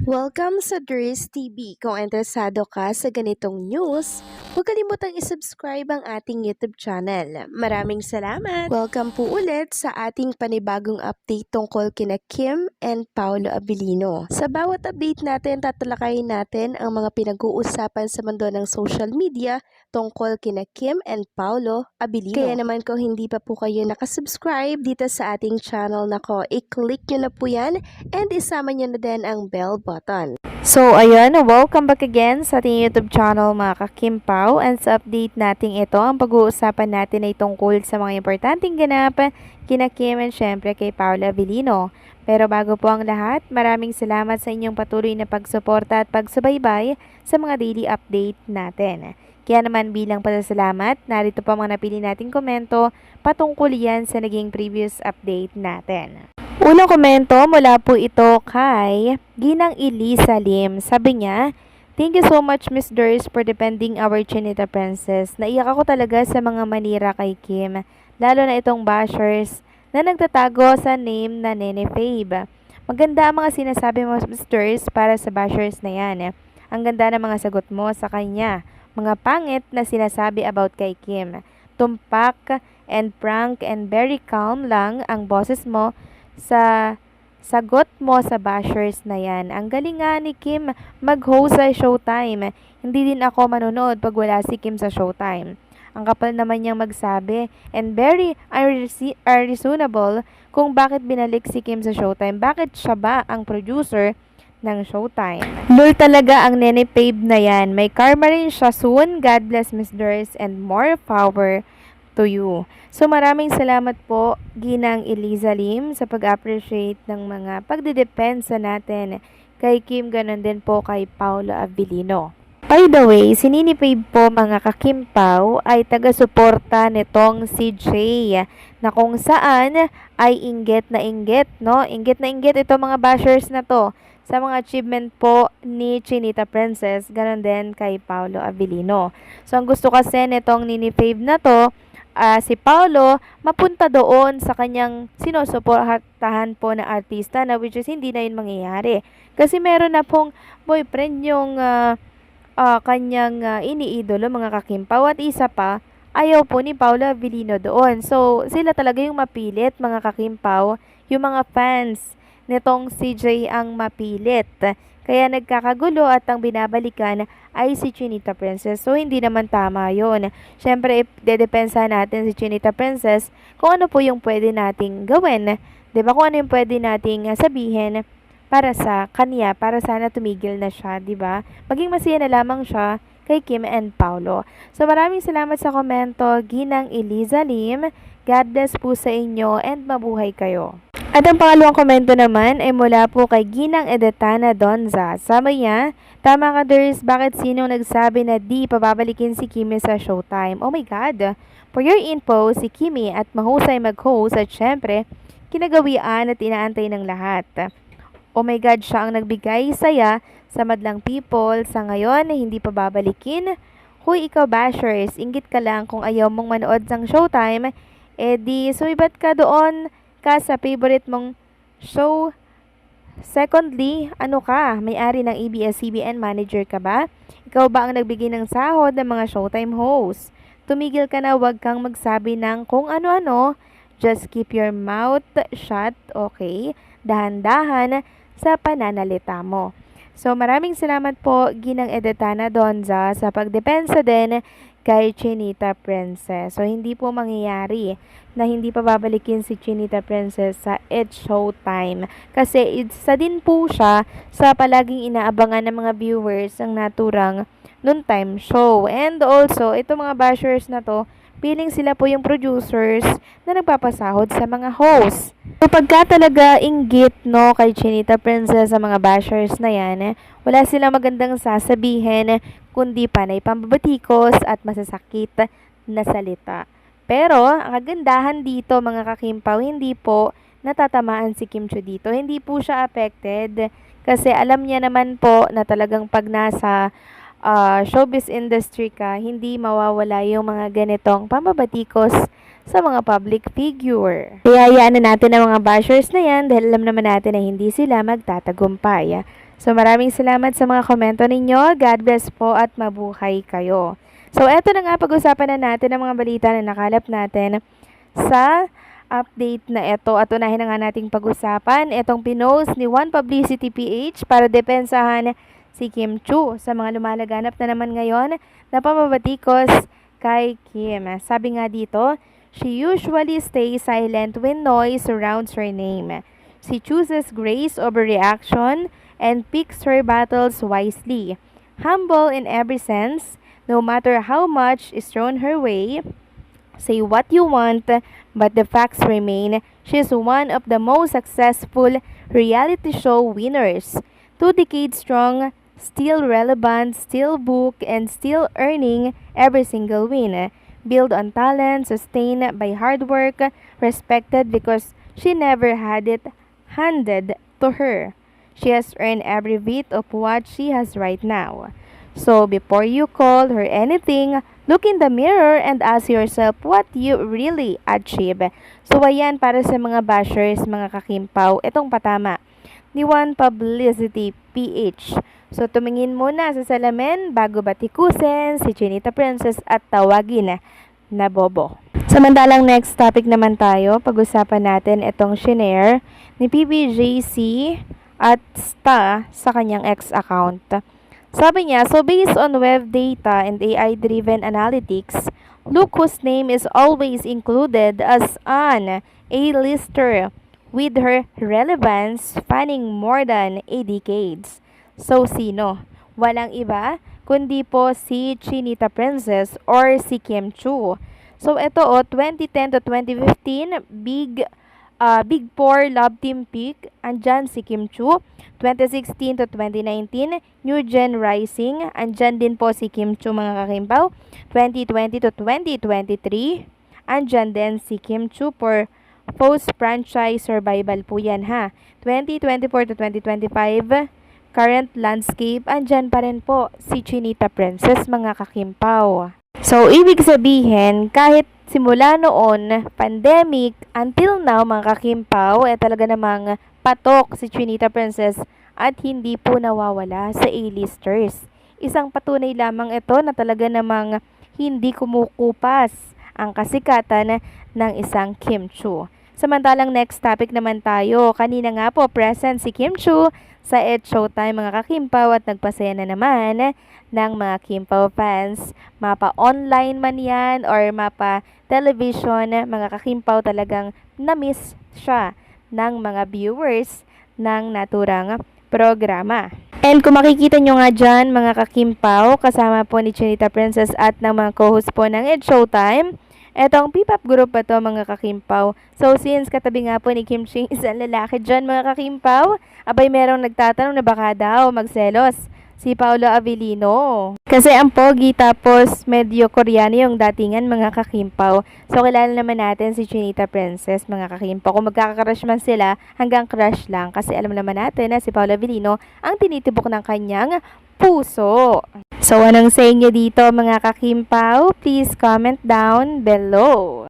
Welcome sa Dries TV. Kung interesado ka sa ganitong news, huwag kalimutang isubscribe ang ating YouTube channel. Maraming salamat! Welcome po ulit sa ating panibagong update tungkol kina Kim and Paolo Abilino. Sa bawat update natin, tatalakayin natin ang mga pinag-uusapan sa mundo ng social media tungkol kina Kim and Paolo Abilino. Kaya naman kung hindi pa po kayo nakasubscribe dito sa ating channel nako, i-click nyo na po yan and isama nyo na din ang bell button. So, ayun, welcome back again sa ating YouTube channel mga kakimpaw. And sa update natin ito, ang pag-uusapan natin ay tungkol sa mga importanteng ganap kina Kim and syempre kay Paolo Abilino. Pero bago po ang lahat, maraming salamat sa inyong patuloy na pagsuporta at pagsubaybay sa mga daily update natin. Kaya naman bilang pasasalamat, narito pa mga napili nating komento patungkol yan sa naging previous update natin. Unang komento mula po ito kay Ginang Elisa Lim. Sabi niya, "Thank you so much Miss Durs for defending our Chinita Princess. Naiyak ako talaga sa mga manira kay Kim, lalo na itong bashers na nagtatago sa name na Nene Fabe. Maganda ang mga sinasabi mo Miss Durs para sa bashers na yan. Ang ganda ng mga sagot mo sa kanya. Mga pangit na sinasabi about kay Kim. Tumpak and prank and very calm lang ang boses mo sa sagot mo sa bashers na yan. Ang galing nga ni Kim mag-host sa Showtime. Hindi din ako manonood pag wala si Kim sa Showtime. Ang kapal naman niyang magsabi and very unreasonable kung bakit binalik si Kim sa Showtime. Bakit siya ba ang producer ng Showtime? Lul talaga ang Nene Fabe na yan. May karma rin siya soon. God bless Miss Doris and more power to you." So maraming salamat po Ginang Elisa Lim sa pag-appreciate ng mga pagdedepensa natin kay Kim, ganun din po kay Paolo Abilino. By the way, si Nene Fabe po mga kakimpaw ay taga-suporta nitong si Jay na kung saan ay inggit na inggit, no? Inggit na inggit ito mga bashers na to sa mga achievement po ni Chinita Princess, ganun din kay Paolo Abilino. So ang gusto kasi nitong Nene Fabe na to, si Paolo mapunta doon sa kanyang sinusuportahan po na artista na which is hindi na yun mangyayari. Kasi meron na pong boyfriend yung kanyang iniidolo mga kakimpaw at isa pa, ayaw po ni Paolo Abilino doon. So sila talaga yung mapilit mga kakimpaw, yung mga fans nitong CJ ang mapilit. Kaya nagkakagulo at ang binabalikan ay si Chinita Princess. So, hindi naman tama yon. Siyempre, dedepensa natin si Chinita Princess kung ano po yung pwede nating gawin. Diba? Kung ano yung pwede nating sabihin para sa kanya, para sana tumigil na siya, diba? Maging masaya na lamang siya kay Kim and Paolo. So, maraming salamat sa komento, Ginang Elisa Lim. God bless po sa inyo and mabuhay kayo. At ang pangalawang komento naman ay mula po kay Ginang Edetana Donza. Sabi niya, "Tama ka Durs, bakit sinong nagsabi na di pababalikin si Kimi sa Showtime? Oh my God! For your info, si Kimi at mahusay mag-host at syempre, kinagawian at inaantay ng lahat. Oh my God, siya ang nagbigay saya sa madlang people. Sa ngayon, hindi pa babalikin. Huy, ikaw bashers, inggit ka lang kung ayaw mong manood ng Showtime. Di, sumibat ka doon ka sa favorite mong show. Secondly, ano ka? May-ari ng ABS-CBN manager ka ba? Ikaw ba ang nagbigay ng sahod ng mga Showtime hosts? Tumigil ka na, wag kang magsabi ng kung ano-ano. Just keep your mouth shut, okay? Dahan-dahan sa pananalita mo." So maraming salamat po Ginang Edetana Donza sa pagdepensa din kay Chinita Princess. So hindi po mangyayari na hindi pa babalikin si Chinita Princess sa It's Showtime. Kasi isa din po siya sa palaging inaabangan ng mga viewers ang naturang noontime show. And also, ito mga bashers na to, feeling sila po yung producers na nagpapasahod sa mga hosts. So pagka talaga inggit no kay Chinita Princess sa mga bashers na yan, wala silang magandang sasabihin kundi panay pambabatikos at masasakit na salita. Pero ang kagandahan dito mga kakimpaw, hindi po natatamaan si Kim Chiu dito. Hindi po siya affected kasi alam niya naman po na talagang pag nasa showbiz industry ka, hindi mawawala yung mga ganitong pambabatikos sa mga public figure. Kaya hayaan na natin ang mga bashers na yan dahil alam naman natin na hindi sila magtatagumpay. So maraming salamat sa mga komento ninyo. God bless po at mabuhay kayo. So eto na nga, pag-usapan na natin ang mga balita na nakalap natin sa update na ito. At unahin na nga nating pag-usapan itong pinost ni One Publicity PH para depensahan si Kim Chu sa mga lumalaganap na naman ngayon na pamabatikos kay Kim. Sabi nga dito, she usually stays silent when noise surrounds her name. She chooses grace over reaction and picks her battles wisely. Humble in every sense, no matter how much is thrown her way. Say what you want, but the facts remain. She's one of the most successful reality show winners. 2 decades strong, still relevant, still booked, and still earning every single win. Built on talent, sustained by hard work, respected because she never had it handed to her. She has earned every bit of what she has right now. So before you call her anything, look in the mirror and ask yourself what you really achieve. So ayan, para sa mga bashers, mga kakimpaw, itong patama ni One Publicity PH. So tumingin muna sa salamin bago batikusin si Chinita Princess at tawagin na bobo. Samantalang next topic naman tayo, pag-usapan natin itong shinare ni PBJC at Sta sa kanyang ex account. Sabi niya, so based on web data and AI-driven analytics, look whose name is always included as an A-lister with her relevance spanning more than a decades. So sino? Walang iba kundi po si Chinita Princess or si Kim Chu. So ito 2010 to 2015, Big Four Love Team Peak, andyan si Kim Chu. 2016 to 2019, New Gen Rising, andyan din po si Kim Chu, mga kakimbaw. 2020 to 2023, andyan din si Kim Chu for post-franchise survival po yan ha. 2024 to 2025, current landscape, andyan pa rin po si Chinita Princess, mga kakimpaw. So, ibig sabihin, kahit simula noon, pandemic, until now, mga kakimpaw, talaga namang patok si Chinita Princess at hindi po nawawala sa A-listers. Isang patunay lamang ito na talaga namang hindi kumukupas ang kasikatan ng isang Kim Chu. Samantalang next topic naman tayo, kanina nga po present si Kim Chu sa It's Showtime, mga kakimpaw, at nagpasaya na naman ng mga Kimpaw fans. Mapa online man yan or mapa television, mga kakimpaw, talagang na-miss siya ng mga viewers ng naturang programa. And kung makikita nyo nga dyan, mga kakimpaw, kasama po ni Chinita Princess at ng mga co-host po ng It's Showtime, etong P-pop group pa to, mga kakimpaw. So since katabi nga po ni Kim Ching isang lalaki dyan, mga kakimpaw, abay merong nagtatanong na baka daw magselos si Paolo Avellino. Kasi ang pogi tapos medyo koreano yung datingan, mga kakimpaw. So kilala naman natin si Chinita Princess, mga kakimpaw. Kung magkakakrush man sila, hanggang crush lang. Kasi alam naman natin na si Paolo Avellino ang tinitibok ng kanyang puso. So anong say nyo dito, mga kakimpaw? Please comment down below.